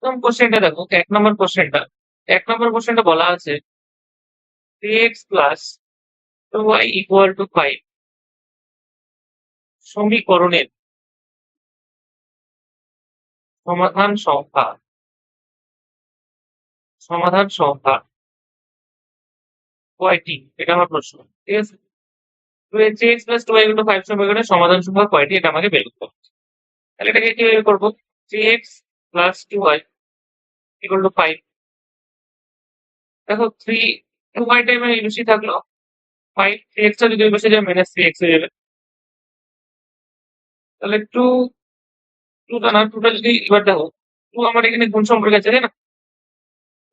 প্রথম কোশ্চেনটা দেখো, 1 নম্বর কোশ্চেনটা বলা আছে 3x plus 2y equal to 5 সমীকরণের সমাধান সংখ্যা সমাধান সংখ্যা কয়টি? এটা আমার প্রশ্ন। ঠিক আছে, 3x plus 2y equal to 5 সমীকরণের সমাধান সংখ্যা কয়টি, এটা আমাকে বের করতে হবে। তাহলে এটাকে কিভাবে করবো? 3x plus 2y equal to 5। দেখো 2y টাইম বেশি থাকলো 5, 3x টা যদি বসে যায় মাইনাস 3x হয়ে যাবে। তাহলে 2টা না, 2টা যদি এবার দেখো 2 আমার এখানে গুণ সম্পর্কে আছে, তাই না?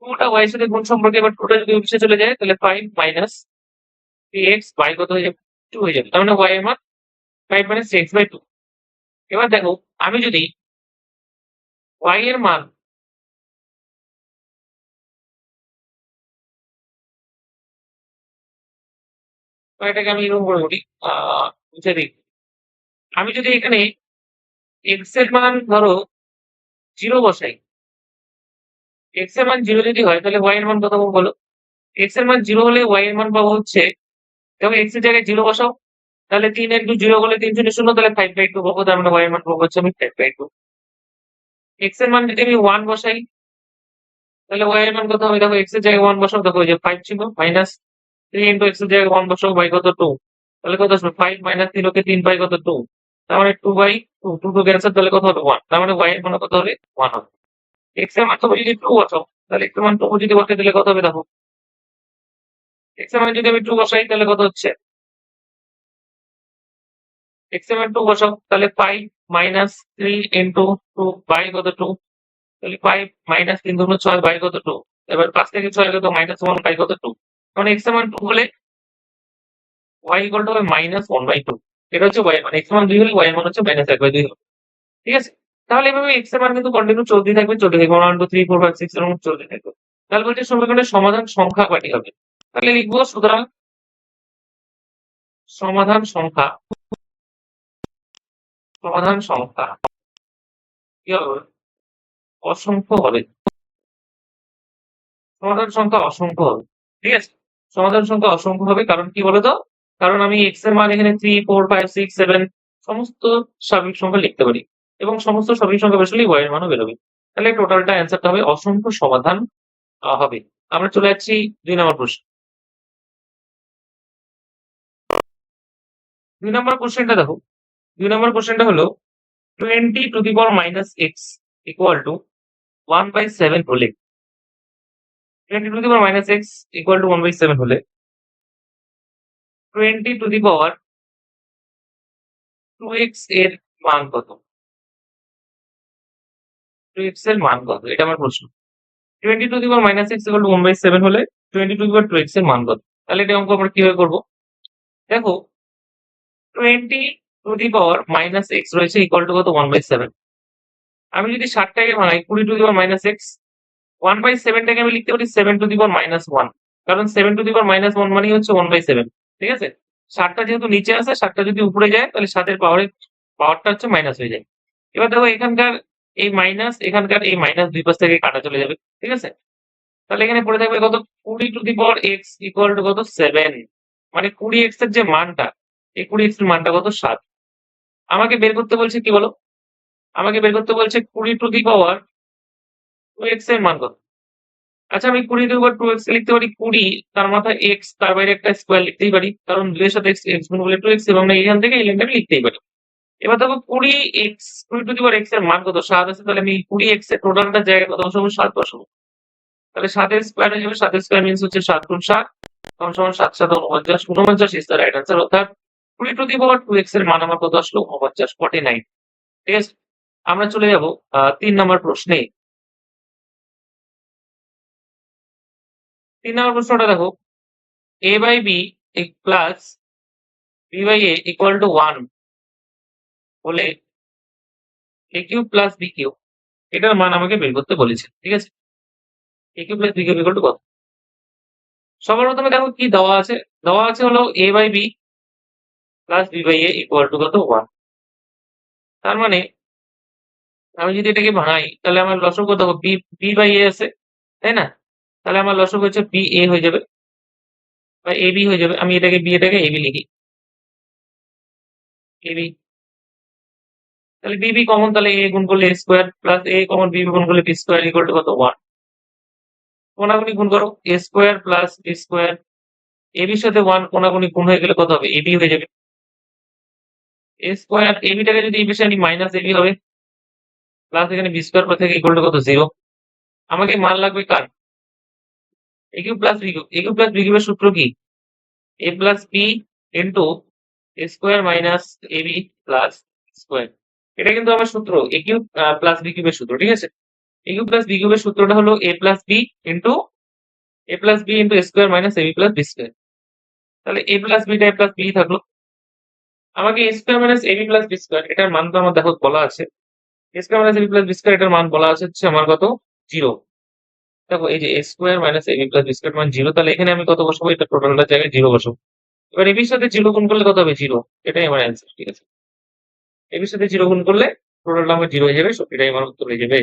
2টা y এর সাথে গুণ সম্পর্কে, এবার 2টা যদি অফিসে চলে যায় তাহলে 5 মাইনাস 3x y কত হয়ে যাবে? 2 হয়ে যাবে। তার মানে y এর মান 5 মাইনাস 3x/2। এবার দেখো আমি যদি y এর মান এটাকে আমি এরকম করে বলি, বুঝে দিই। আমি যদি এখানে x এর মান ধরো 0 বসাই, x এর মান 0 যদি হয় তাহলে y এর মান কত পাবো বলো? x এর মান 0 হলে y এর মান পাবো হচ্ছে, দেখো x এর জায়গায় 0 বসাও, তাহলে 3 ইন্টু 0 করলে 3 শূন্য শূন্য, তাহলে 5/2 পাবো। তার মানে y এর মান পাবো হচ্ছে আমি 5/2। x এর মান যদি আমি 1 বসাই তাহলে y এর মান কত হবে? দেখো x এর জায়গায় 1 বসাও, দেখো ওই যে 5 ছিল, মাইনাস 3 ইন্টু x এর জায়গায় 1 বসাও, y কত 2। তাহলে কত আসবে? 5 মাইনাস 3 ওকে 3 পাই কত 2। তার মানে 2/2, 2 ক্যান্সেল, তাহলে কত হবে? 1। তার মানে y এর মান কত হবে? 1 হবে। x এর মান তুমি যদি 2 বসাও, তাহলে x এর মান 2 যদি বসাই তাহলে কত হবে দেখো? x এর মান যদি আমি 2 বসাই তাহলে কত হচ্ছে? x এর মান 2 বসাও, তাহলে 5 মাইনাস 3 ইন্টু 2 বাই কত 2। তাহলে 5 মাইনাস 3 দুগুণ 6 বাই কত 2। এবার 5 থেকে 6 কত? মাইনাস 1 বাই কত 2। মানে x এর মান 2 হলে y ইকুয়াল টু হবে মাইনাস 1/2। এটা হচ্ছে y, মানে x এর মান 2 হলে y এর মান হচ্ছে মাইনাস 1/2 হবে। ঠিক আছে? তাহলে এভাবে x এর মান কিন্তু কন্টিনিউ চলতেই থাকবে, 1 2 3 4 5 6 এরকম চলতে থাকবে। তাহলে বলছে সমীকরণের সমাধান সংখ্যা কয়টি হবে? তাহলে লিখবো, সুতরাং সমাধান সংখ্যা সমাধান সংখ্যা কি হবে? অসংখ্য হবে। সমাধান সংখ্যা অসংখ্য হবে। ঠিক আছে? সমাধান সংখ্যা অসংখ্য হবে, কারণ কি বলতো? কারণ আমি x এর মান এখানে 3 4 5 6 7 সমস্ত স্বাভাবিক সংখ্যা লিখতে পারি, এবং সমস্ত স্বাভাবিক সংখ্যা বসালেই y এর মানও বেরোবে। তাহলে টোটালটা অ্যান্সারটা হবে অসংখ্য সমাধান হবে। আমরা চলে যাচ্ছি 2 নম্বর প্রশ্ন। 2 নম্বর কোশ্চেনটা দেখো। 2 নম্বর কোশ্চেনটা হলো 20 to the power minus x equal to 1/7 হলে, 20 to the power minus x equal to 1/7 হলে 20 টু দি পাওয়ার 2x এর মান কত? 2x এর মান কত? এটা আমার প্রশ্ন। 20 to the power minus x equal to 1/7 হলে 20 টু দি পাওয়ার 2x এর মান কত? তাহলে এটা অঙ্ক আমরা কিভাবে করবো? দেখো 20 to the power minus x রয়েছে ইকুয়াল টু কত? 1/7। আমি যদি 60 টাকে ভাঙাই 20 to the power minus x, 1/7 টাকে আমি লিখতে পারি 7 টু দি পাওয়ার মাইনাস 1। কারণ 7 টু দি পাওয়ার মাইনাস 1 মানেই হচ্ছে 1/7। ঠিক আছে? 7টা যেহেতু নিচে আছে, 7টা যদি উপরে যায় তাহলে 7 এর পাওয়ারটা হচ্ছে মাইনাস হয়ে যায়। এবার দেখো এখানকার এই মাইনাস, এখানকার এই মাইনাস দুই পাশ থেকে কাটা চলে যাবে। ঠিক আছে? তাহলে এখানে পড়ে থাকবে কত? 20 to the power x equal to কত? 7। মানে 20x এর যে মানটা, এই 20x এর মানটা কত? 7। আমাকে বের করতে বলছে কি বলো? আমাকে বের করতে বলছে 20 টু দি পাওয়ার 2x এর মান কত? আচ্ছা, আমি 20 টু দি পাওয়ার 2x লিখতে পারি 20, তার মাথায় x, তার বাইরে একটা স্কয়ার লিখতেই পারি, কারণ 2 এর সাথে x গুণ করলে 2x, এবং এখান থেকে এই লাইনটা আমি লিখতেই পারি। এবার দেখো 20 টু দি পাওয়ার x এর মান কত? 7 আছে, তাহলে আমি 20x এর টোটালটার জায়গায় কত বসাবো? 7 বসাবো। তাহলে 7 এর স্কয়ার হয়ে যাবে, 7 এর স্কয়ার মিনস হচ্ছে 7 গুণ 7 সমান সমান 7 7 49, 49 ইজ দ্য রাইট আনসার। অর্থাৎ 20 টু দি পাওয়ার 2x এর মান আমার কত আসলো? 49, 49। ঠিক আছে? আমরা চলে যাব 3 নম্বর প্রশ্নে। 3 নম্বর প্রশ্নটা দেখো, a by b plus b by a equal to 1 হলে a cube plus b cube এটার মান আমাকে বের করতে বলেছে। ঠিক আছে? a cube plus b cube equal to কত? সবার প্রথমে দেখো কি দেওয়া আছে। দেওয়া আছে হলো a by b plus b by a equal to কত? 1। তার মানে আমি যদি এটাকে ভাঙাই তাহলে আমার লসগু কত হবে? বি বাই এ আছে, তাই না? তাহলে আমার লসগু হচ্ছে বি এ হয়ে যাবে বা এ বি হয়ে যাবে। আমি এটাকে বি, এটাকে এ বি লিখি, এ বি। তাহলে বি বি কমন, তাহলে এ গুণ করলে এ square plus a common B গুণ করলে বি স্কোয়ার ইকুয়াল টু কত? 1। কোনাকুনি গুণ করো, এ স্কোয়ার প্লাস বি স্কোয়ার, এ বির সাথে 1 কোনাকুনি গুণ হয়ে গেলে কত হবে? এ বি হয়ে যাবে। এ স্কোয়ার এ বিটাকে যদি এই পাশে আনি মাইনাস এ বি হবে, প্লাস এখানে বি স্কোয়ার পর থেকে ইকুয়াল টু কত? 0। আমাকে মান লাগবে কার? এ কিউব প্লাস বি কিউব। এ কিউব প্লাস বি কিউবের সূত্র কি? এ plus B into A square minus A B plus square. এটা কিন্তু আমার সূত্র, এ কিউব প্লাস বি কিউবের সূত্র, ঠিক আছে? এ কিউব প্লাস বি কিউবের সূত্রটা হলো এ plus B into A square minus A B plus B square. তাহলে এ প্লাস বিটা এ প্লাস বি থাকলো। আমাকে এ square minus A B plus B square এটার মান তো আমার দেখো বলা আছে। এ square minus A B plus B square এটার মান বলা আছে হচ্ছে আমার কত? 0। দেখো এই যে এ square minus A B plus B square মান 0, তাহলে এখানে আমি কত বসাবো? এটা টোটালটার জায়গায় 0 বসাবো। এবার এবির সাথে 0 গুণ করলে কত হবে? 0। এটাই আমার অ্যান্সার, ঠিক আছে? এবির সাথে 0 গুণ করলে টোটালটা আমার 0 হয়ে যাবে, সো এটাই আমার উত্তর হয়ে যাবে।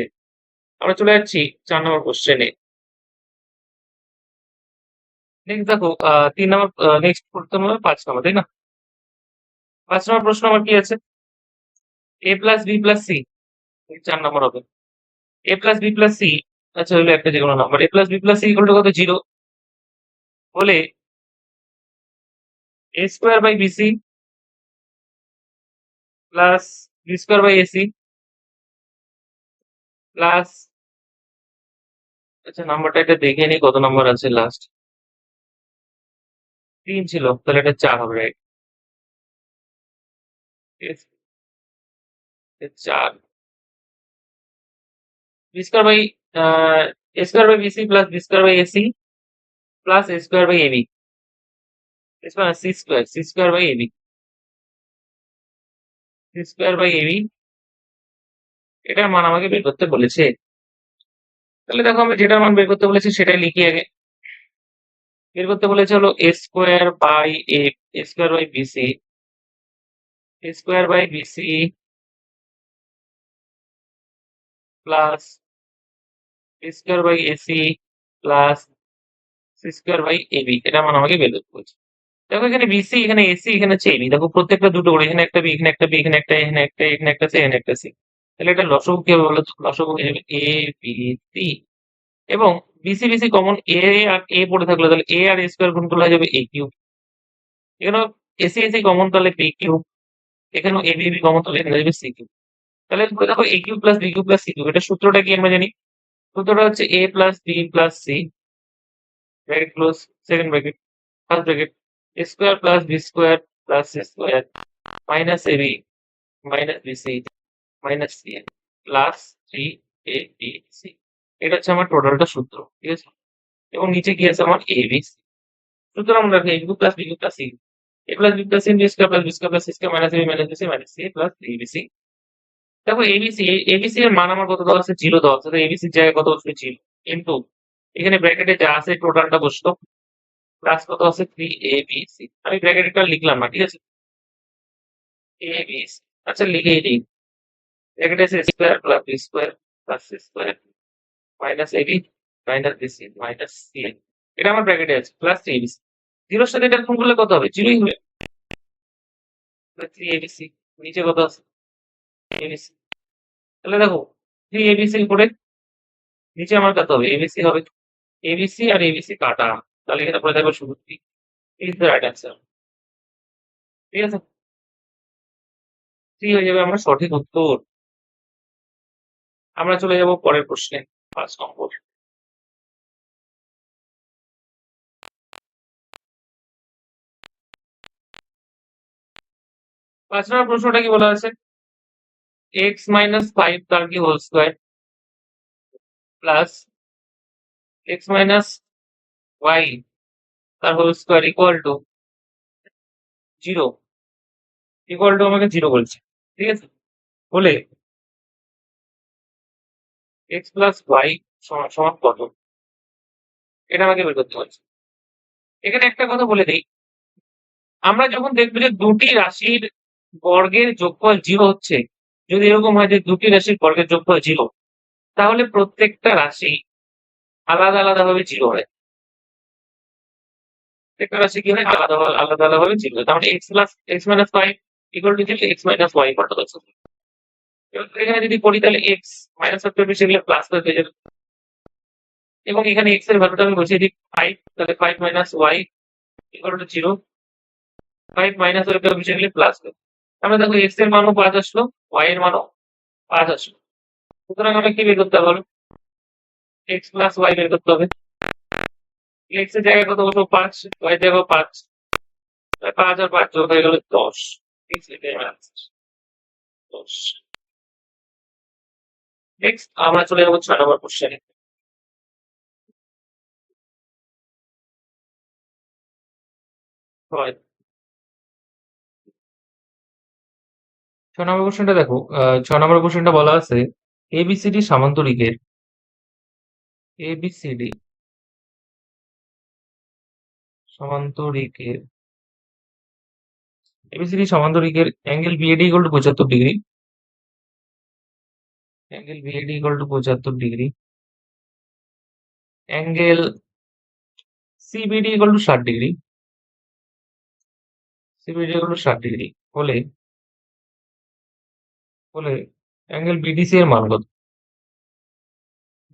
আমরা চলে যাচ্ছি 4 নম্বর কোশ্চেনে। নেক্সট দেখো 3 নম্বর, নেক্সট করতে হবে 5 নম্বর, তাই না? 5 নম্বর প্রশ্ন আমার কি আছে? A plus B plus C, 4 নম্বর হবে। A plus B plus C, আচ্ছা হলো একটা যে কোনো number, A plus B plus C equal to কত? 0 হলে A square by BC plus B square by AC plus, আচ্ছা নাম্বারটা এটা দেখে নি কত নম্বর আছে লাস্ট। 3 ছিল, তাহলে এটা 4 হবে, রাইট? ঠিক আছে, 4 B square by A square by BC plus B square by AC plus A square by AB, C square by AB, C square by AB, এটার মান আমাকে বের করতে বলেছে। তাহলে দেখো আমি যেটার মান বের করতে বলেছি সেটাই লিখি আগে। বের করতে বলেছে হলো A square by A square by BC, A square by BC plus B square by AC plus C square by AB, এটা মান আমাকে বের করতে বলছে। দেখো এখানে বিসি, এখানে এসি, এখানে হচ্ছে এবি, দেখো প্রত্যেকটা দুটো করে, এখানে একটা বি, এখানে একটা বি, এখানে একটা, এখানে একটা, এখানে একটা সি, এখানে একটা সি। তাহলে এটা লসগু কি হবে বলো তো? লসগু হয়ে যাবে এ বি সি, এবং বিসি বিসি কমন, এ আর এ পড়ে থাকলো, তাহলে এ আর এ স্কোয়ার গুণ করলে হয়ে যাবে এ কিউব। এখানেও এসি এসি কমন, তাহলে বি কিউব। এখানেও এ বি বি কমন, তাহলে এখানে হয়ে যাবে সি কিউব। তাহলে দেখো A cube plus B cube plus C cube, এটা সূত্রটা কি আমরা জানি? সূত্রটা হচ্ছে A plus B plus C, bracket close, second bracket, first bracket, A square plus B square plus C square minus A B minus B C minus C plus 3 A B C. এটা হচ্ছে আমার টোটালটা সূত্র, ঠিক আছে? এবং নিচে কি আছে আমার এ বি সি। সুতরাং আমরা রাখি A cube plus B cube plus C, A plus B plus C B square plus B square plus C square minus A B minus B C minus C plus A B C. দেখো ABC, ABC এর মান আমার কত দেওয়া আছে? 0 দেওয়া আছে, তো এবিসির জায়গায় কত বসবে? 0 ইন্টু এখানে ব্র্যাকেটে যা আছে টোটালটা বসতো, প্লাস কত আছে? 3 এবিসি। আমি ব্র্যাকেটটা লিখলাম না, ঠিক আছে? এবিসি, আচ্ছা লিখেই দিই। ব্র্যাকেটে আছে square plus B square plus C square minus AB minus BC minus C, এটা আমার ব্র্যাকেটে আছে, প্লাস 3 এবিসি। 0 সাথে এটা গুণ করলে কত হবে? 0ই হবে, 3 এবিসি। নিচে কত আছে? এবিসি। তাহলে দেখো 3 এবিসি উপরে, নিচে আমার কত হবে? এবিসি হবে। এবিসি আর এবিসি কাটা, তাহলে এখানে পড়ে থাকবে শুধু 3 ইজ দ্য রাইট অ্যান্সার, ঠিক আছে? 3 হয়ে যাবে আমার সঠিক উত্তর। আমরা চলে যাব পরের প্রশ্নে, 5 নম্বর। 5 নম্বর প্রশ্নটা কি বলা আছে? এক্স মাইনাস 5 তার কি whole square plus X minus Y তার whole square equal to 0, equal to আমাকে 0 বলছে, ঠিক আছে? বলে এক্স প্লাস ওয়াই সমান সমান কত, এটা আমাকে বের করতে বলছে। এখানে একটা কথা বলে দিই, আমরা যখন দেখবো যে দুটি রাশির বর্গের যোগফল 0 হচ্ছে, যদি এরকম হয় যে দুটি রাশির বর্গের যোগফল 0, তাহলে প্রত্যেকটা রাশি আলাদা আলাদাভাবে 0 হয়। প্রত্যেকটা রাশি কি হয়? আলাদা আলাদাভাবে 0 হয়। তার মানে x minus 5 equal to 0, x minus y equal to 0। এবার এখানে যদি করি তাহলে x minus 5 বেশি গেলে প্লাস হয়ে যাবে, এবং এখানে x এর ভ্যালুটা আমি বসিয়ে দিই 5, তাহলে 5 minus y equal to 0, 5 minus এর বেশি গেলে প্লাস হবে। আমরা দেখো x এর মানও 5 আসলো, y এর মানও 5 আসলো। সুতরাং আমরা কি বের করতে হবে? x প্লাস y বের করতে হবে। x এর জায়গায় কত বসবো? 5, y এর জায়গায় 5, 5 আর 5 যোগ হয়ে গেল 10। x লিখে আনসার 10। নেক্সট আমরা চলে যাবো 6 নম্বর কোশ্চেনে। হয় 6 নম্বর কোশ্চেনটা দেখো, 6 নম্বর কোশ্চেনটা বলা আছে এবিসিডি সামান্তরিকের এবিসিডি সমান্তরিকের এবিসিডি সমান্তরিকের angle BAD equal to 75 degree, angle BAD equal to 75 degree, angle CBD equal to 60 degree, CBD equal to 60 degree হলে হলে অ্যাঙ্গেল বিডিসি এর মান কত?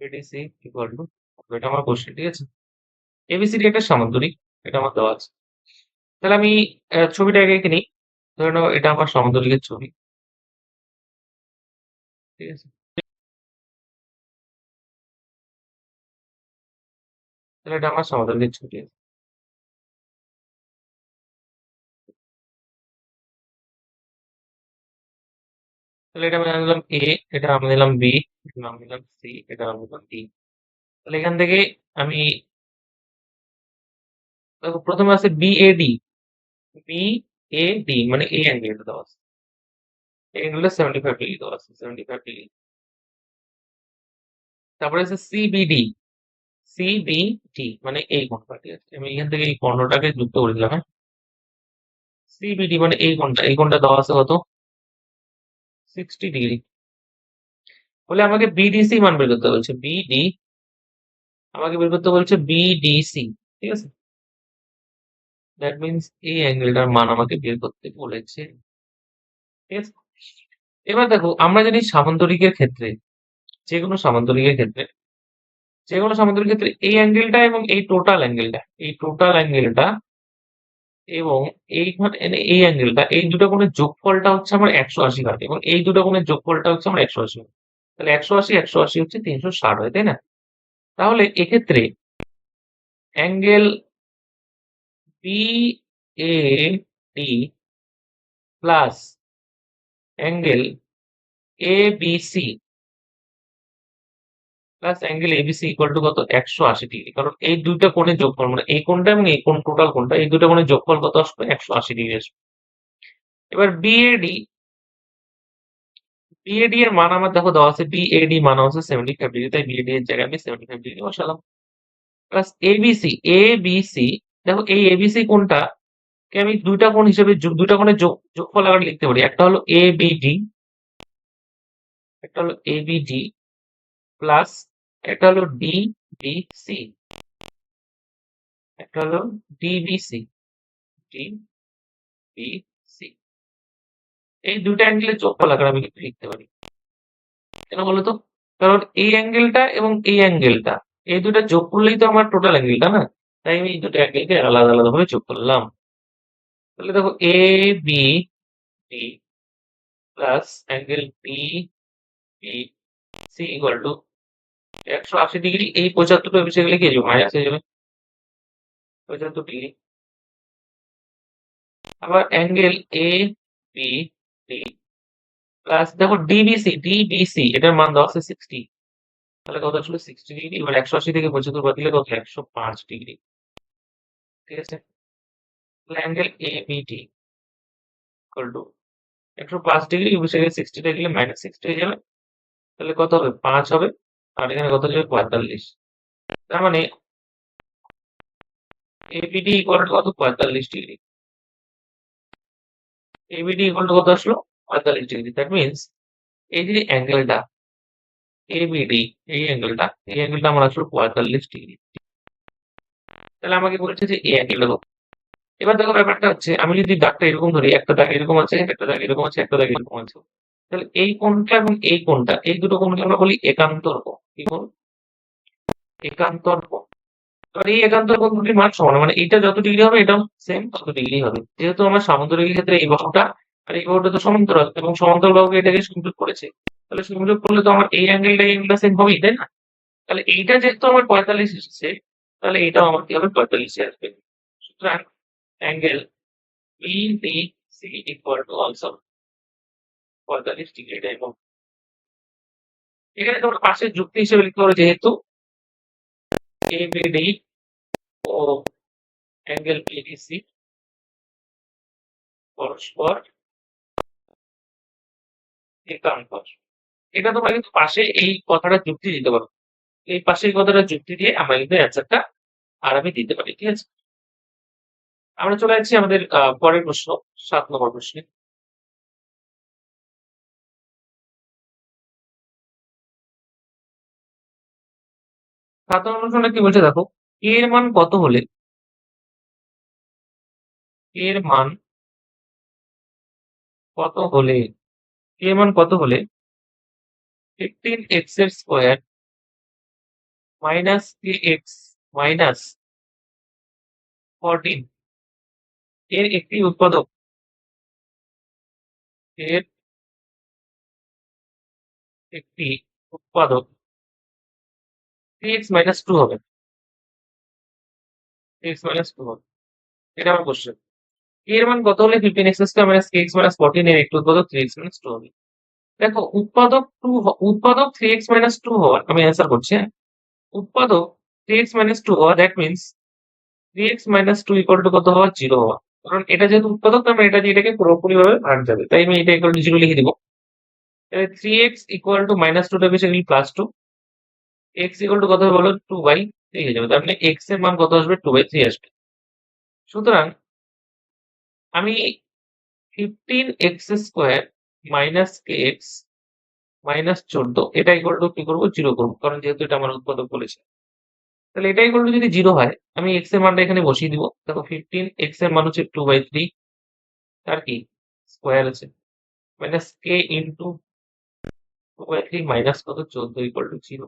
বিডিসি ইকুয়াল টু, এটা আমার কোশ্চেন, ঠিক আছে? এবিসিডি একটা সামান্তরিক, এটা আমার দেওয়া আছে। তাহলে আমি ছবিটা আগে এঁকে নিই। ধরে নাও এটা আমার সামান্তরিকের ছবি, ঠিক আছে? তাহলে এটা আমার সামান্তরিকের ছবি। তাহলে এটা আমি নিলাম এ, এটা আমি নিলাম বি, এটা আমি নিলাম সি, এটা আমি নিলাম ডি। তাহলে এখান থেকে আমি দেখো প্রথমে আছে বিএডি, বিএডি মানে এই অ্যাঙ্গেলটা দেওয়া আছে, এই অ্যাঙ্গেলটা 75 ডিগ্রি দেওয়া আছে, 75 ডিগ্রি। তারপরে আছে সিবিডি, সিবিডি মানে এই কোণটা, ঠিক আছে? আমি এখান থেকে এই কর্ণটাকে যুক্ত করে দিলাম, হ্যাঁ? সিবিডি মানে এই কোণটা দেওয়া আছে কত? 60 ডিগ্রি। বলে আমাকে বিডিসি মান বের করতে বলছে, আমাকে বের করতে বলছে বিডিসি, ঠিক আছে? দ্যাট মিন্স এই অ্যাঙ্গেলটার মান আমাকে বের করতে বলেছে, ঠিক আছে? এবার দেখো আমরা জানি সামান্তরিকের ক্ষেত্রে, যে কোনো সামান্তরিকের ক্ষেত্রে, যে কোনো সামান্তরিকের ক্ষেত্রে এই অ্যাঙ্গেলটা এবং এই টোটাল অ্যাঙ্গেলটা এবং এই অ্যাঙ্গেলটা, এই দুটো কোণের যোগফলটা হচ্ছে আমার 180 হয়, এবং এই দুটো কোণের যোগফলটা হচ্ছে আমার 180 হয়। তাহলে 180 হচ্ছে 360 হয়, তাই না? তাহলে এক্ষেত্রে angle B A D plus angle A B C plus angle ABC equal to কত? 180 ডিগ্রি। কারণ এই দুইটা কোণের যোগফল মানে এই কোণটা এবং এই কোণ, টোটাল কোণটা, এই দুটো কোণের যোগফল কত আসবে? 180 ডিগ্রি আসবে। এবার বিএডি এর মান আমার দেখো দেওয়া আছে, বিএডি মান হচ্ছে 75 ডিগ্রি, তাই বিএডি এর জায়গায় আমি 75 ডিগ্রি বসালাম। প্লাস এবিসি, দেখো এই এবিসি কোণটা কে আমি দুইটা কোণ হিসেবে দুইটা কোণের যোগফল আকারে লিখতে পারি। একটা হলো এবিডি, একটা হলো এবিডি প্লাস একটা হলো ডিবিসি, একটা হলো ডিবিসি, ডিবিসি। এই দুইটা অ্যাঙ্গেলের যোগফল আকারে আমি কিন্তু লিখতে পারি। কেন বলতো? কারণ এই অ্যাঙ্গেলটা এবং এই অ্যাঙ্গেলটা, এই দুটা যোগ করলেই তো আমার টোটাল অ্যাঙ্গেলটা, না? তাই আমি এই দুটো অ্যাঙ্গেলকে আলাদা আলাদা ভাবে যোগ করলাম। তাহলে দেখো A B D plus angle B B C equal to 180 degree. এই 75 বেশি গেলে কি হয়ে যাবে? মাইনাস হয়ে যাবে 75 ডিগ্রি। আবার angle A B D plus দেখো ডিবিসি এটার মান দেওয়া আছে 60, তাহলে কত ছিল? 60 ডিগ্রি। এবার 180 থেকে 75 বাদ দিলে কত? 105 ডিগ্রি, ঠিক আছে? তাহলে angle ABD equal to 105 degree, বসে গেলে 60 টা গেলে মাইনাস 60 হয়ে যাবে। তাহলে কত হবে? 5 হবে। আর এখানে কত যাবে? 45। তার মানে এবিডি ইকুয়াল টু কত? 45 ডিগ্রি। এবিডি ইকুয়াল টু কত আসলো? 45 ডিগ্রি। দ্যাট মিন্স এই যে অ্যাঙ্গেলটা এবিডি, এই অ্যাঙ্গেলটা আমার আসলে 45 ডিগ্রি। তাহলে আমাকে বলেছে যে এই অ্যাঙ্গেলটা কত। এবার দেখো ব্যাপারটা হচ্ছে আমি যদি দাগটা এরকম ধরি, একটা দাগ এরকম আছে, একটা দাগ এরকম আছে, একটা দাগ এরকম আছে, তাহলে এই কোণটা এবং এই কোণটা, এই দুটো কোণকে আমরা বলি একান্তর কোণ। কি কোণ? একান্তর কোণ। এবার এই একান্তর কোণ দুটির মান সমান, মানে এটা যত ডিগ্রি হবে এটাও সেম তত ডিগ্রি হবে। যেহেতু আমার সামুদ্রিক ক্ষেত্রে এই বাহুটা আর এই বাহুটা তো সমান্তরাল এবং সমান্তরাল বাহুকে এটাকে সংযোগ করেছে, তাহলে সংযোগ করলে তো আমার এই অ্যাঙ্গেলটা সেম হবেই, তাই না? তাহলে এইটা যেহেতু আমার 45 এসেছে, তাহলে এটাও আমার কি হবে, 45 এ আসবে। সুতরাং angle BDC equal to also 45 degree, তাই না? এখানে তোমরা পাশের যুক্তি হিসেবে লিখতে পারো, যেহেতু এবিডি ও অ্যাঙ্গেল বিডিসি পরস্পর একান্তর। এটা তোমরা কিন্তু পাশে এই কথাটা যুক্তি দিতে পারো। এই পাশে এই কথাটা যুক্তি দিয়ে আমরা কিন্তু অ্যান্সারটা আরামে দিতে পারি। ঠিক আছে? আমরা চলে যাচ্ছি আমাদের পরের প্রশ্ন, 7 নম্বর প্রশ্নে। 7 নম্বর প্রশ্নটা কি বলছে দেখো, কে এর মান কত হলে, কে এর মান কত হলে, কে এর মান কত হলে 15x এর স্কোয়ার মাইনাস কে এক্স মাইনাস 14 এর একটি উৎপাদক, এর একটি উৎপাদক 3x মাইনাস 2 হবে। 3x মাইনাস 2 হবে, এটা আমার কোশ্চেন। এর মান কত হলে 15x square minus kx minus 14 এর একটি উৎপাদক 3x মাইনাস 2 হবে। দেখো উৎপাদক 2, উৎপাদক 3x মাইনাস 2 হওয়ার আমি অ্যান্সার করছি, হ্যাঁ। উৎপাদক 3x মাইনাস 2 হওয়া, that means 3x minus 2 equal to কত হওয়া, 0 হওয়া। কারণ এটা যেহেতু উৎপাদক, তার মানে এটা দিয়ে এটাকে পুরোপুরি ভাবে ভাগ যাবে, তাই আমি এটা ইকুয়াল টু 0 লিখে দিব। তাহলে 3x ইকুয়াল টু মাইনাস 2 টা বেশি গেলে প্লাস 2, x ইকুয়াল টু কত হবে বলো, 2/3 হয়ে যাবে। তার মানে x এর মান কত আসবে, 2/3 আসবে। সুতরাং আমি 15x square minus kx minus 14 এটা ইকুয়াল টু কি করবো, 0 করবো, কারণ যেহেতু এটা আমার উৎপাদক বলেছে। তাহলে এটা ইকুয়াল টু যদি 0 হয়, আমি x এর মানটা এখানে বসিয়ে দিব। দেখো 15x এর মান হচ্ছে 2/3, আর কি স্কোয়ার আছে, মাইনাস k ইন্টু 2/3 মাইনাস কত, 14 ইকুয়াল টু 0।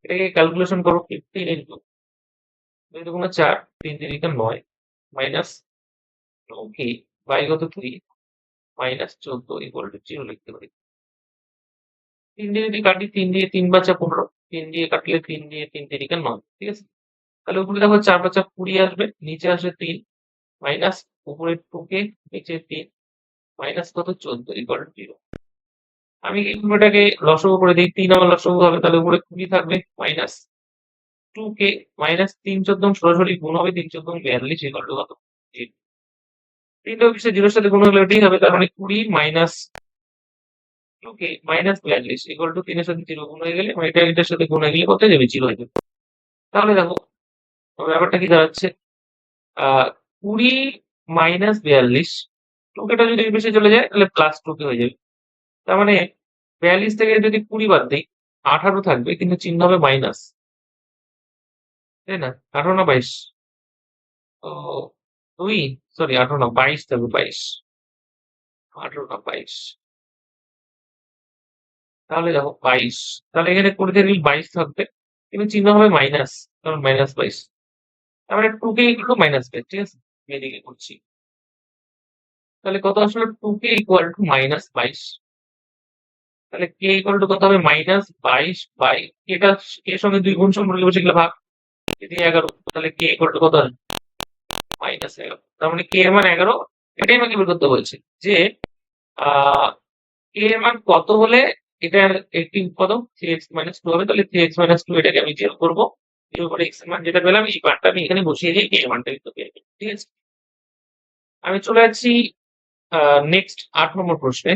এটাকে ক্যালকুলেশন করো, 15 ইন্টু 2 দুগুণে 4, 3 তিরিকা 9 মাইনাস কে বাই কত 3 মাইনাস 14 ইকুয়াল টু 0 লিখতে পারি। 3 দিয়ে যদি কাটি, 3 দিয়ে 3 বাচা 15, 3 দিয়ে কাটলে 3 দিয়ে 3 তিরিকা 9, ঠিক আছে? তাহলে উপরে দেখো 4 বাচা 20 আসবে, নিচে আসবে 3 মাইনাস উপরে 2k নিচে 3 মাইনাস কত 14 ইকুয়াল টু 0। আমি এই পুরোটাকে লসাগু করে দিই, 3 আমার লসাগু হবে, তাহলে উপরে 20 থাকবে মাইনাস 2k মাইনাস 3 14 সরাসরি গুণ হবে, 3 14 42 ইকুয়াল টু কত, 0। 3টা অবশ্যই 0 এর সাথে গুণ হলে ওটাই হবে, তার মানে 20 minus 2k minus 42 equal to 3 এর সাথে 0 গুণ হয়ে গেলে, মানে এটা এটার সাথে গুণ হয়ে গেলে কত হয়ে যাবে, 0 হয়ে যাবে। তাহলে দেখো ব্যাপারটা কি দাঁড়াচ্ছে, 20 মাইনাস 42, 2k টা যদি এই পাশে চলে যায় তাহলে প্লাস 2k হয়ে যাবে। তার মানে 42 থেকে যদি 20 বাদ দিই, 18 থাকবে, কিন্তু চিহ্ন হবে মাইনাস, তাই না? 18 না 22, তো 2, সরি 18 না 22 থাকবে, 22, 18 না 22, তাহলে দেখো 22, তাহলে এখানে 20 থেকে 22 থাকবে, কিন্তু চিহ্ন হবে মাইনাস, কারণ মাইনাস 22। তার মানে 2k ইকুয়াল টু মাইনাস 5, ঠিক আছে? আমি এদিকে করছি, তাহলে কত আসলে 2k ইকুয়াল টু মাইনাস 22। তাহলে k ইকুয়াল টু কত হবে, মাইনাস 22 বাই এটা, এর সঙ্গে 2 গুণ সম্পর্কে বসে গেলে ভাগ, এটি 11, তাহলে k ইকুয়াল টু কত আসবে, মাইনাস 11। তার মানে k এর মান 11, এটাই আমাকে বের করতে বলছে যে আহ k এর মান কত হলে এটার একটি উৎপাদক 3x মাইনাস 2 হবে। তাহলে 3x মাইনাস 2 এটাকে আমি 0 করবো, 0 করে x এর মান যেটা পেলাম এই মানটা আমি এখানে বসিয়ে দিই, k এর মানটা কিন্তু পেয়ে যাবো, ঠিক আছে? আমি চলে যাচ্ছি নেক্সট 8 নম্বর প্রশ্নে।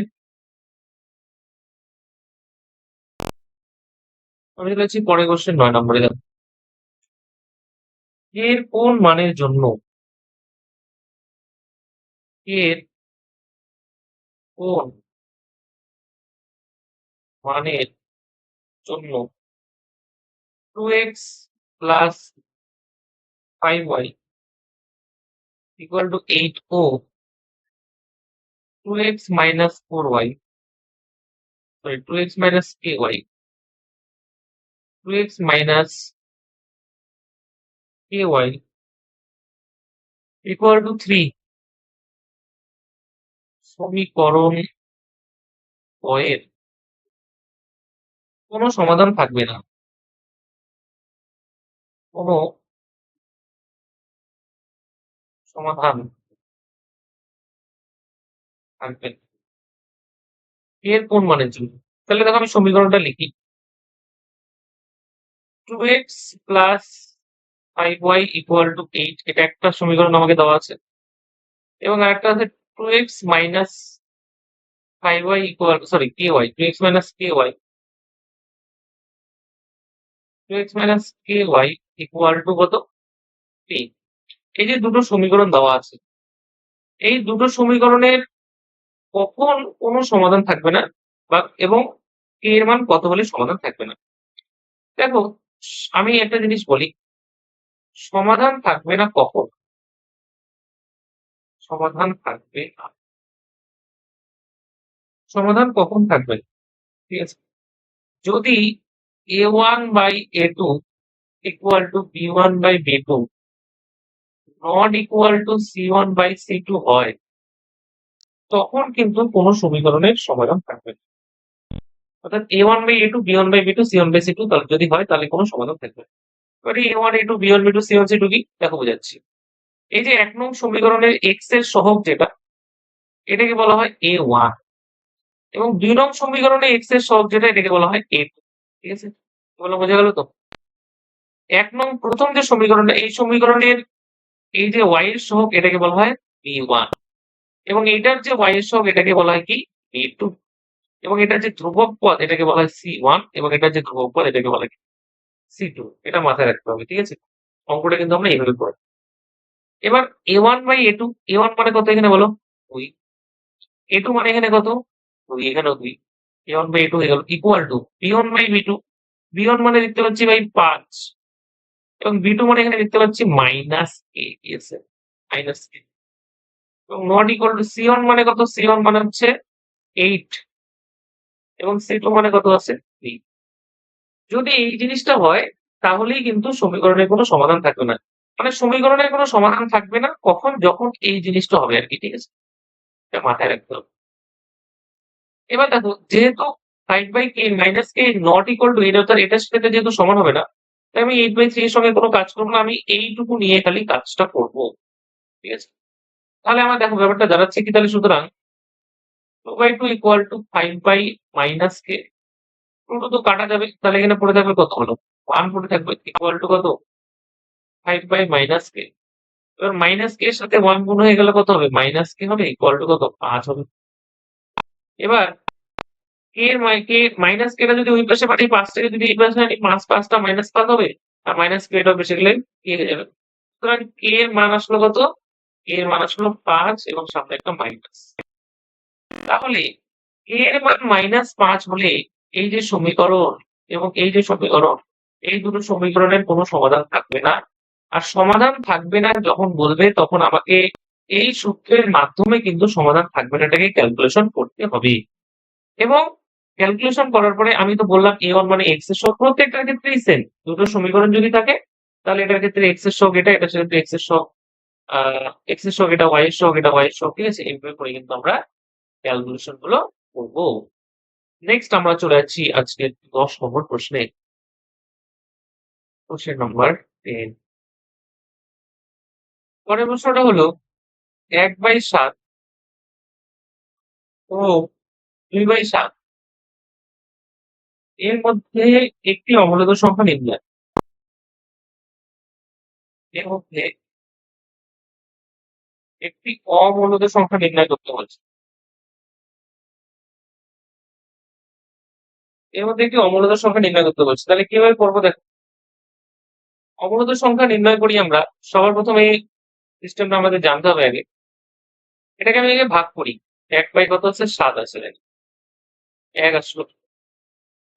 আমি চলে যাচ্ছি পরের কোশ্চেন 9 নম্বরে। দেখো এর কোন মানের জন্য, এর কোন মানের জন্য 2x plus 5y equal to 8 ও 2x minus 4y, sorry 2x minus ky, 2x minus ky equal to 3 সমীকরণ এর কোনো সমাধান থাকবে না। কোনো সমাধান থাকবে না এর কোন মানের জন্য। তাহলে দেখো আমি সমীকরণটা লিখি, 2x plus 5y equal to 8, এটা একটা সমীকরণ আমাকে দেওয়া আছে, এবং আরেকটা আছে 2x minus 5y equal, sorry ky, 2x minus ky, 2x minus ky equal to কত, 3। এই যে দুটো সমীকরণ দেওয়া আছে, এই দুটো সমীকরণের কখন কোনো সমাধান থাকবে না, বা এবং কে এর মান কত হলে সমাধান থাকবে না। দেখো আমি একটা জিনিস বলি, সমাধান থাকবে না কখন, সমাধান থাকবে না, সমাধান কখন থাকবে, ঠিক আছে, যদি a1 by a2 equal to b1 by b2 not equal to c1 by c2 হয়, তখন কিন্তু কোনো সমীকরণের সমাধান থাকবে না। অর্থাৎ a1 by a2 b1 by b2 c1 by c2 যদি হয় তাহলে কোনো সমাধান থাকবে না। এবারে a1 a2 b1 b2 c1 c2 কি দেখো বোঝাচ্ছি। এই যে 1 নং সমীকরণের x এর সহগ যেটা, এটাকে বলা হয় a1, এবং 2 নং সমীকরণে x এর সহগ যেটা, এটাকে বলা হয় a2, ঠিক আছে, বলা বোঝা গেল তো। 1 নং প্রথম যে সমীকরণটা, এই সমীকরণের এই যে y এর সহগ, এটাকে বলা হয় b1, এবং এটার যে y এর সহগ, এটাকে বলা হয় কি b2, এবং এটার যে ধ্রুবক পদ, এটাকে বলা হয় c1, এবং এটার যে ধ্রুবক পদ, এটাকে বলা হয় c2। এটা মাথায় রাখতে হবে, ঠিক আছে, অঙ্কটা কিন্তু আমরা এইভাবে করব। এবার a1 বাই a2, a1 মানে কত এখানে বলো 2, a2 মানে এখানে কত 2, এখানেও 2, a1 বাই a2 হয়ে গেল equal to b1 by b2, b1 মানে দেখতে পাচ্ছি ভাই 5, এবং b2 মানে এখানে দেখতে পাচ্ছি মাইনাস a, ঠিক আছে, মাইনাস a, এবং নট ইকুয়াল টু c1 মানে কত, c1 মানে হচ্ছে 8, এবং c2 মানে কত আছে 3। যদি এই জিনিসটা হয় তাহলেই কিন্তু সমীকরণের কোনো সমাধান থাকবে না, মানে সমীকরণের কোনো সমাধান থাকবে না কখন, যখন এই জিনিসটা হবে আর কি, ঠিক আছে, এটা মাথায় রাখতে হবে। এবার দেখো যেহেতু 5/k minus k not equal to 8, অর্থাৎ এটার সাথে যেহেতু সমান হবে না, তাই আমি 8/3 এর সঙ্গে কোনো কাজ করবো না, আমি এইটুকু নিয়ে খালি কাজটা করব, ঠিক আছে। তাহলে আমার দেখো ব্যাপারটা দাঁড়াচ্ছে কি, তাহলে সুতরাং 2/2 ইকুয়াল টু 5 মাইনাস k, 2 তো কাটা যাবে, তাহলে এখানে পড়ে থাকবে কত হলো 1 পড়ে থাকবে, ইকুয়াল টু কত 5 মাইনাস k। এবার মাইনাস k এর সাথে 1 গুণ হয়ে গেলে কত হবে, মাইনাস k হবে, ইকুয়াল টু কত 5 হবে। এবার মাইনাস কে টা যদি ওই পাশে পাঠাই, 5 টাকে যদি এই পাশে আনি, 5টা মাইনাস 5 হবে, আর মাইনাস কে টা বেশি গেলে কে হয়ে যাবে। সুতরাং কে এর মান আসলো কত, কে এর মান আসলো 5, এবং সামনে একটা মাইনাস। তাহলে কে এর মান -5 হলে এই যে সমীকরণ এবং এই যে সমীকরণ, এই দুটো সমীকরণের কোনো সমাধান থাকবে না। আর সমাধান থাকবে না যখন বলবে, তখন আমাকে এই সূত্রের মাধ্যমে কিন্তু সমাধান থাকবে না এটাকে ক্যালকুলেশন করতে হবে। এবং ক্যালকুলেশন করার পরে আমি তো বললাম a1 মানে x এর সহগ, প্রত্যেকটার ক্ষেত্রেই সেম, দুটো সমীকরণ যদি থাকে তাহলে এটার ক্ষেত্রে x এর সহগ এটা, এটার ক্ষেত্রে x এর সহগ x এর সহগ এটা, y এর সহগ এটা, y এর সহগ, ঠিক আছে, এইভাবে করে কিন্তু আমরা ক্যালকুলেশন গুলো করব। নেক্সট আমরা চলে যাচ্ছি আজকের 10 নম্বর প্রশ্নে, কোশ্চেন নাম্বার 10। পরের প্রশ্নটা হলো 1/7 ও 2/7 এর মধ্যে একটি অমূলদ সংখ্যা নির্ণয়, এর মধ্যে একটি অমূলদ সংখ্যা নির্ণয় করতে বলছে। এর মধ্যে একটি অমূলদ সংখ্যা নির্ণয় করতে বলছে, তাহলে কিভাবে করবো দেখো। অমূলদ সংখ্যা নির্ণয় করি আমরা, সবার প্রথমে এই সিস্টেমটা আমাদের জানতে হবে আগে। এটাকে আমি আগে ভাগ করি, 1/কত আছে 7 আছে, 1 আসলো,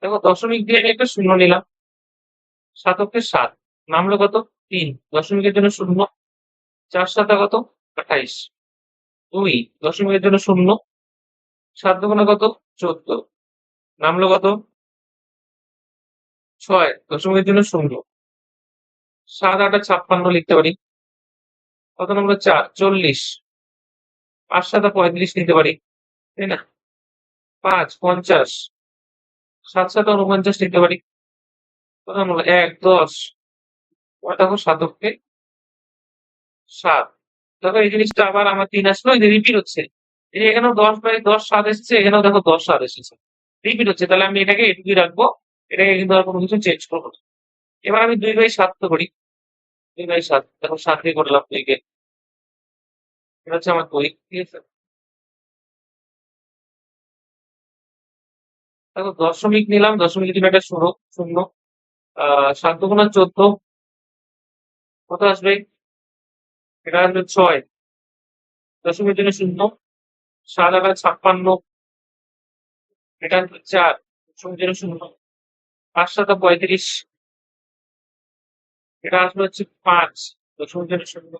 দেখো দশমিক দিয়ে আমি একটা শূন্য নিলাম, শতকে 7 নামলো কত 3, দশমিকের জন্য শূন্য, 4 7 কত 28, 2 দশমিকের জন্য শূন্য, 7 দুগুণে কত 14, নামলো কত 6, দশমিকের জন্য শূন্য, 7 8 56 লিখতে পারি, কত নামলো 4 40, 5 7 35 নিতে পারি, তাই না, 5 50, 7 7 49 নিতে পারি, কত নামলো 1 10, দেখো শতকে 7। দেখো এই জিনিসটা আবার আমার 3 আসলো, এই যে রিপিট হচ্ছে, এই যে এখানেও 10/10 7 এসেছে, এখানেও দেখো 10 7 এসেছে, রিপিট হচ্ছে, তাহলে আমি এটাকে এটুকুই রাখবো, এটাকে কিন্তু আর কোনো কিছু চেঞ্জ করবো না। এবার আমি 2/7 তো করি, 2/7 দেখো 7 দিয়ে করলাম 2 কে, এটা হচ্ছে আমার 2, ঠিক আছে। দেখো দশমিক নিলাম, দশমিকের জন্য একটা শূন্য শূন্য, 7 দুগুণে 14, কত আসবে, এটা আসবে 6, দশমিকের জন্য শূন্য, 7 8 56, এটা আসবে 4, দশমিকের জন্য শূন্য, 5 7 35, এটা আসবে হচ্ছে 5, দশমিকের জন্য শূন্য,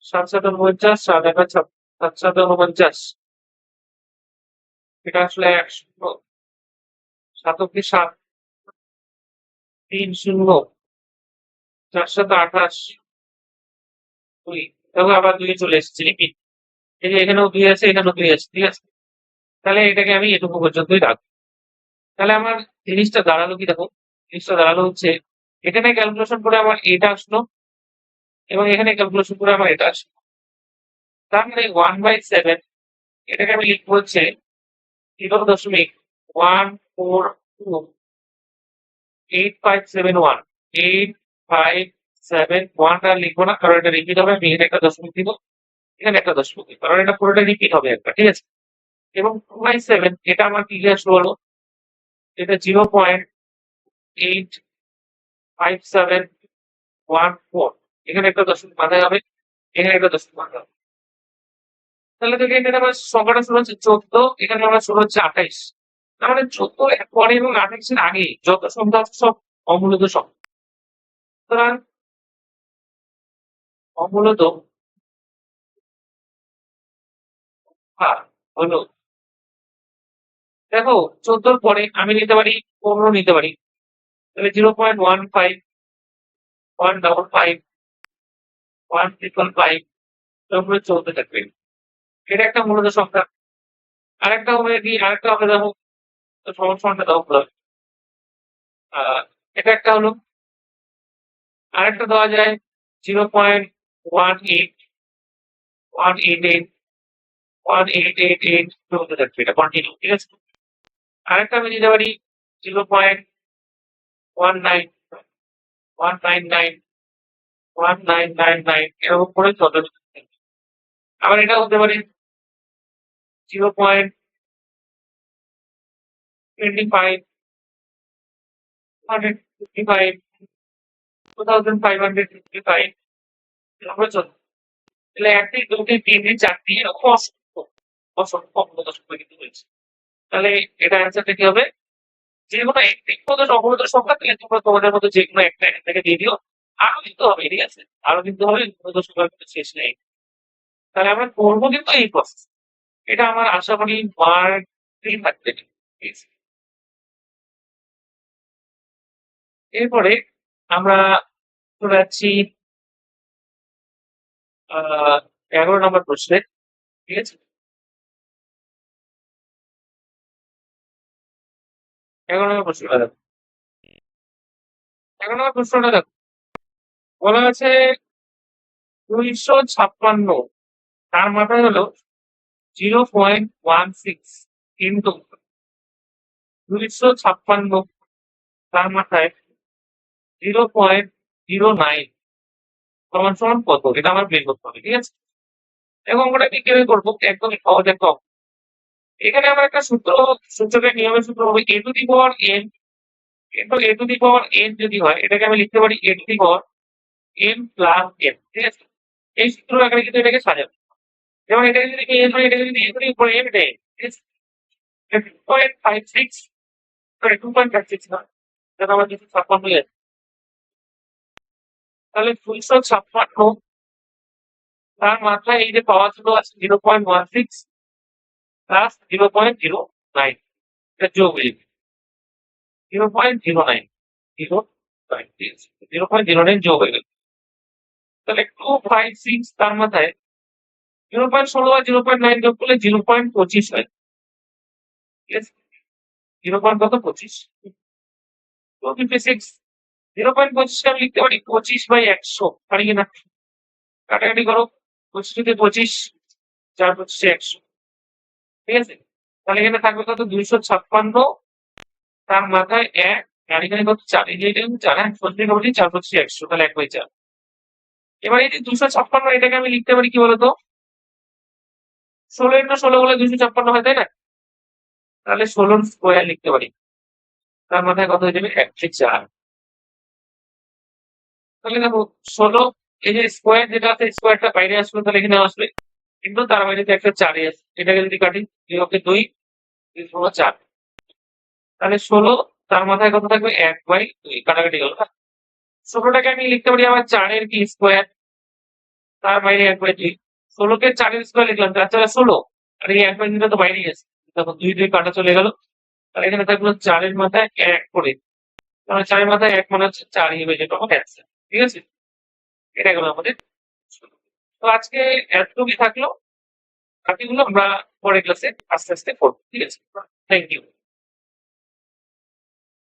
7 7 49, 7 8 7 7 49, এটা আসলে 1 শূন্য, শতকে 7, 3 শূন্য, 4 7 28, 2, দেখো আবার 2 চলে এসেছে, রিপিট, এই যে এখানেও 2 আছে, এখানেও 2 আছে, ঠিক আছে। তাহলে এটাকে আমি এটুকু পর্যন্তই রাখবো। তাহলে আমার জিনিসটা দাঁড়ালো কি, দেখো জিনিসটা দাঁড়ালো হচ্ছে, এখানে ক্যালকুলেশন করে আমার এটা আসলো, এবং এখানে ক্যালকুলেশন করে আমার এটা আসলো, তার মানে 1/7 এটাকে আমি লিখবো হচ্ছে 0.1428571, 8571 আর লিখবো না, কারণ এটা রিপিট হবে, আমি এখানে একটা দশমিক দিব, এখানে একটা দশমিক দিব, কারণ এটা পুরোটা রিপিট হবে একটা, ঠিক আছে। এবং 2/7 এটা আমার কি আসলো বলো, এটা 0.85714, এখানে একটা দশমিক বাঁধা হবে, এখানে একটা দশমিক বাঁধা হবে, তাহলে দেখে এখানে আমার সংখ্যাটা শুরু হচ্ছে 14, এখানে আমার শুরু হচ্ছে 28, তার মানে 14 এর পরে এবং 28 এর আগে যত সংখ্যা আছে সব অমূলত সংখ্যা, সুতরাং অমূলত হলো, দেখো 14 পরে আমি নিতে পারি 15 নিতে পারি, তাহলে 0.15 155 155 তারপরে চলতে থাকবে, এটা একটা মূলত সংখ্যা। আরেকটা হবে কি, আরেকটা হবে দেখো, সহজ সংখ্যা দাও হলো, এটা একটা হলো, আরেকটা দেওয়া যায় 0.1881888 চলতে থাকবে, এটা কন্টিনিউ, ঠিক আছে। আরেকটা আমি দিতে পারি 0.19199 এরকম করে চলতে থাকবে। আবার এটা হতে পারে 0.25 255 2555 এরকম চলবে, তাহলে 1 2 3 4 এরকম অসংখ্য অসংখ্য অমূলত সংখ্যা কিন্তু হয়েছে। তাহলে এটা অ্যান্সারটা কি হবে, যেকোনো একটি অমূলত সংখ্যা, তাহলে তোমরা তোমাদের মতো যেকোনো একটা এখান থেকে দিয়ে দিও, আরো কিন্তু হবে, ঠিক আছে, আরো কিন্তু হবে, মূলত সংখ্যা কিন্তু শেষ নেই। তাহলে আমরা করবো কিন্তু এই প্রসেস, এটা আমার আশা করি মার্ক 3 থাকবে, ঠিক আছে। এরপরে আমরা চলে যাচ্ছি 11 নম্বর প্রশ্নে, ঠিক আছে। 11 নম্বর প্রশ্নটা দেখো, 11 নম্বর প্রশ্নটা দেখো, বলা আছে 256, তার মাথায় হলো 0.16 কিন্তু 256 তার মাথায় 0.09 সমান সমান কত, এটা আমার বের করতে হবে, ঠিক আছে। এবং আমরা কি কিভাবে করবো, একদম সহজ একটা অঙ্ক। এখানে আমার একটা সূচকের নিয়মের সূত্র হবে a to the power n কিন্তু a to the power n যদি হয়, এটাকে আমি লিখতে পারি a to the power m plus n, ঠিক আছে। এই সূত্র আকারে কিন্তু এটাকে সাজাবো, যেমন এটাকে যদি n হয়, এটাকে যদি a to the power m দেয়, ঠিক আছে, 2.56 2.56 না, যেন আমার 256 আছে। তাহলে 256 তার মাথায় এই যে পাওয়ার ছিল আছে 0.16 প্লাস 0.09, এটা যোগ হয়ে যাবে 0.09, 0.09 যোগ হয়ে গেল। তাহলে 256 তার মাথায় 0.16 আর 0.9 যোগ করলে 0.25 হয়। ঠিক আছে, 0.25, 256, 0.25 আমি লিখতে পারি 25/100, পারি কিনা? কাটাকাটি করো, 25 থেকে 25, 4 25 100। ঠিক আছে, তাহলে এখানে থাকবে কত? 256 তার মাথায় 1, আর এখানে কত? 4, এই যে এটা 4, হ্যাঁ, 4 25 100, তাহলে 1/4। এবার এই যে 256, এটাকে আমি লিখতে পারি কি বলতো? 16 × 16 বলে 256 হয়, তাই না? তাহলে 16 স্কোয়ার লিখতে পারি, তার মাথায় কত হয়ে যাবে? 1/4। তাহলে দেখো 16, এই যে স্কোয়ার যেটা আছে স্কোয়ারটা বাইরে আসবে, তাহলে এখানে আসবে, কিন্তু তার বাইরে তো একটা 4 আছে, এটাকে যদি কাটি 2 × 2 = 4। তাহলে 16 তার মাথায় কত থাকবে? 1/2, কাটাকাটি গেল না? 16টাকে আমি লিখতে পারি আবার 4 এর কি স্কোয়ার, তার বাইরে 1/2। 16কে 4 এর স্কোয়ার লিখলাম, 4 4 16, আর এই 1/2টা তো বাইরেই আছে, তখন 2 2 কাটা চলে গেল। তাহলে এখানে থাকলো 4 এর মাথায় 1 করে, তাহলে 4 এর মাথায় 1 মানে হচ্ছে 4 ই হয়ে যাবে আমার অ্যান্সার। ঠিক আছে, এটা গেল আমাদের। তো আজকে এতটুকুই থাকলো, বাকিগুলো আমরা পরের ক্লাসে আস্তে আস্তে করবো। ঠিক আছে, থ্যাংক ইউ।